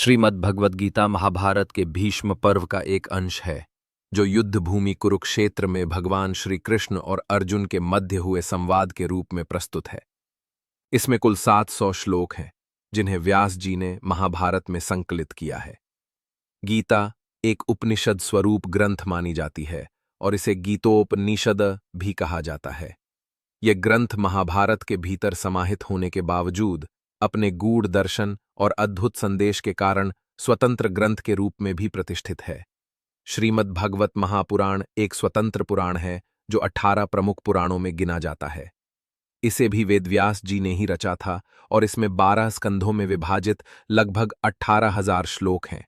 श्रीमद् भगवद गीता महाभारत के भीष्म पर्व का एक अंश है, जो युद्ध भूमि कुरुक्षेत्र में भगवान श्री कृष्ण और अर्जुन के मध्य हुए संवाद के रूप में प्रस्तुत है। इसमें कुल 700 श्लोक हैं, जिन्हें व्यास जी ने महाभारत में संकलित किया है। गीता एक उपनिषद स्वरूप ग्रंथ मानी जाती है और इसे गीतोपनिषद भी कहा जाता है। यह ग्रंथ महाभारत के भीतर समाहित होने के बावजूद अपने गूढ़ दर्शन और अद्भुत संदेश के कारण स्वतंत्र ग्रंथ के रूप में भी प्रतिष्ठित है। श्रीमद् भागवत महापुराण एक स्वतंत्र पुराण है जो 18 प्रमुख पुराणों में गिना जाता है। इसे भी वेदव्यास जी ने ही रचा था और इसमें 12 स्कंधों में विभाजित लगभग 18,000 श्लोक हैं।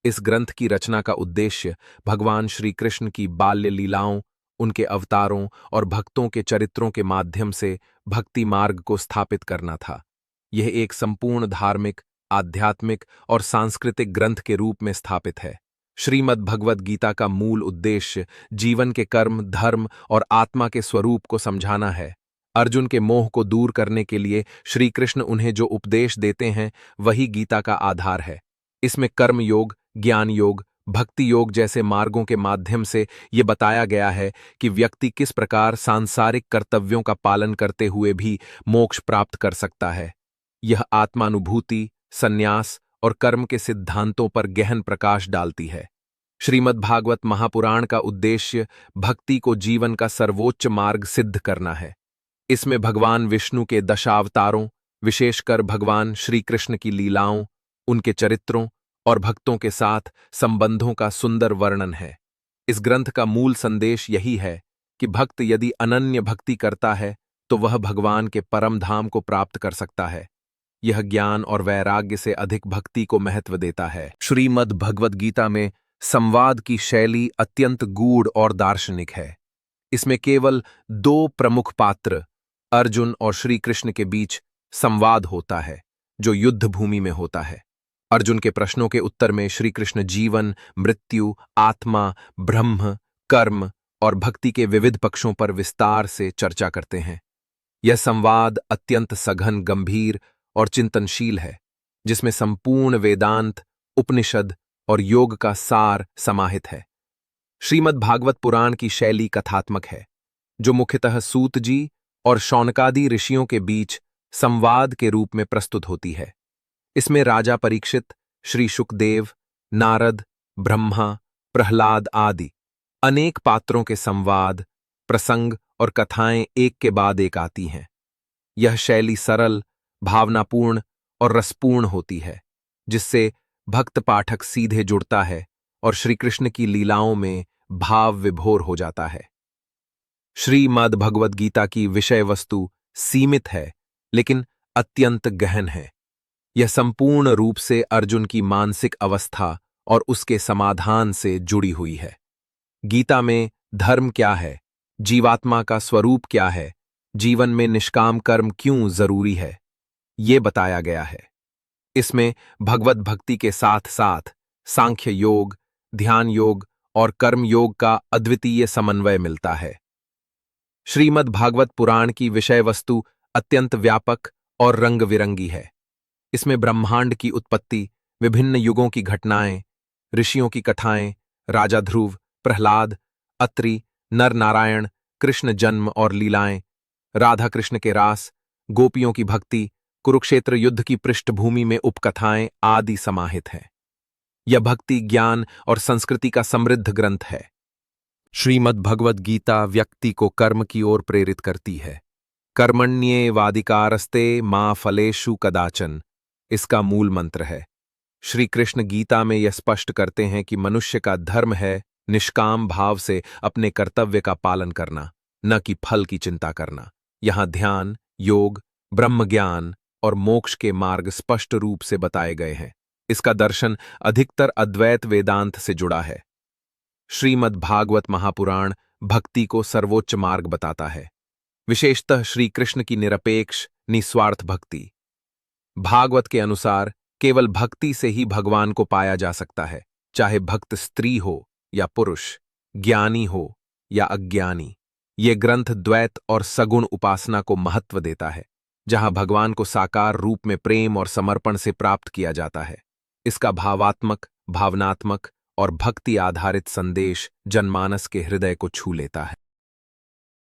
इस ग्रंथ की रचना का उद्देश्य भगवान श्री कृष्ण की बाल्य लीलाओं, उनके अवतारों और भक्तों के चरित्रों के माध्यम से भक्ति मार्ग को स्थापित करना था। यह एक संपूर्ण धार्मिक, आध्यात्मिक और सांस्कृतिक ग्रंथ के रूप में स्थापित है। श्रीमद् भगवद गीता का मूल उद्देश्य जीवन के कर्म, धर्म और आत्मा के स्वरूप को समझाना है। अर्जुन के मोह को दूर करने के लिए श्री कृष्ण उन्हें जो उपदेश देते हैं, वही गीता का आधार है। इसमें कर्म योग, ज्ञान योग, भक्ति योग जैसे मार्गों के माध्यम से ये बताया गया है कि व्यक्ति किस प्रकार सांसारिक कर्तव्यों का पालन करते हुए भी मोक्ष प्राप्त कर सकता है। यह आत्मानुभूति, संन्यास और कर्म के सिद्धांतों पर गहन प्रकाश डालती है। श्रीमद् भागवत महापुराण का उद्देश्य भक्ति को जीवन का सर्वोच्च मार्ग सिद्ध करना है। इसमें भगवान विष्णु के दशावतारों, विशेषकर भगवान श्री कृष्ण की लीलाओं, उनके चरित्रों और भक्तों के साथ संबंधों का सुंदर वर्णन है। इस ग्रंथ का मूल संदेश यही है कि भक्त यदि अनन्य भक्ति करता है तो वह भगवान के परम धाम को प्राप्त कर सकता है। यह ज्ञान और वैराग्य से अधिक भक्ति को महत्व देता है। श्रीमद् भगवद गीता में संवाद की शैली अत्यंत गूढ़ और दार्शनिक है। इसमें केवल 2 प्रमुख पात्र, अर्जुन और श्री कृष्ण के बीच संवाद होता है, जो युद्ध भूमि में होता है। अर्जुन के प्रश्नों के उत्तर में श्री कृष्ण जीवन, मृत्यु, आत्मा, ब्रह्म, कर्म और भक्ति के विविध पक्षों पर विस्तार से चर्चा करते हैं। यह संवाद अत्यंत सघन, गंभीर और चिंतनशील है, जिसमें संपूर्ण वेदांत, उपनिषद और योग का सार समाहित है। श्रीमद् भागवत पुराण की शैली कथात्मक है, जो मुख्यतः सूत जी और शौनकादि ऋषियों के बीच संवाद के रूप में प्रस्तुत होती है। इसमें राजा परीक्षित, श्री शुकदेव, नारद, ब्रह्मा, प्रहलाद आदि अनेक पात्रों के संवाद, प्रसंग और कथाएं एक के बाद एक आती हैं। यह शैली सरल, भावनापूर्ण और रसपूर्ण होती है, जिससे भक्त पाठक सीधे जुड़ता है और श्री कृष्ण की लीलाओं में भाव विभोर हो जाता है। श्रीमद् भगवद गीता की विषय वस्तु सीमित है, लेकिन अत्यंत गहन है। यह संपूर्ण रूप से अर्जुन की मानसिक अवस्था और उसके समाधान से जुड़ी हुई है। गीता में धर्म क्या है, जीवात्मा का स्वरूप क्या है, जीवन में निष्काम कर्म क्यों जरूरी है, ये बताया गया है। इसमें भगवत भक्ति के साथ साथ सांख्य योग, ध्यान योग और कर्म योग का अद्वितीय समन्वय मिलता है। श्रीमद् भागवत पुराण की विषय वस्तु अत्यंत व्यापक और रंग बिरंगी है। इसमें ब्रह्मांड की उत्पत्ति, विभिन्न युगों की घटनाएं, ऋषियों की कथाएं, राजा ध्रुव, प्रहलाद, अत्रि, नर नारायण, कृष्ण जन्म और लीलाएं, राधा कृष्ण के रास, गोपियों की भक्ति, कुरुक्षेत्र युद्ध की पृष्ठभूमि में उपकथाएं आदि समाहित हैं। यह भक्ति, ज्ञान और संस्कृति का समृद्ध ग्रंथ है। श्रीमद् भगवद गीता व्यक्ति को कर्म की ओर प्रेरित करती है। कर्मण्येवाधिकारस्ते मा फलेषु कदाचन इसका मूल मंत्र है। श्री कृष्ण गीता में यह स्पष्ट करते हैं कि मनुष्य का धर्म है निष्काम भाव से अपने कर्तव्य का पालन करना, न कि फल की चिंता करना। यहाँ ध्यान, योग, ब्रह्म ज्ञान और मोक्ष के मार्ग स्पष्ट रूप से बताए गए हैं। इसका दर्शन अधिकतर अद्वैत वेदांत से जुड़ा है। श्रीमद् भागवत महापुराण भक्ति को सर्वोच्च मार्ग बताता है, विशेषतः श्री कृष्ण की निरपेक्ष, निस्वार्थ भक्ति। भागवत के अनुसार केवल भक्ति से ही भगवान को पाया जा सकता है, चाहे भक्त स्त्री हो या पुरुष, ज्ञानी हो या अज्ञानी। ये ग्रंथ द्वैत और सगुण उपासना को महत्व देता है, जहां भगवान को साकार रूप में प्रेम और समर्पण से प्राप्त किया जाता है। इसका भावात्मक, भावनात्मक और भक्ति आधारित संदेश जनमानस के हृदय को छू लेता है।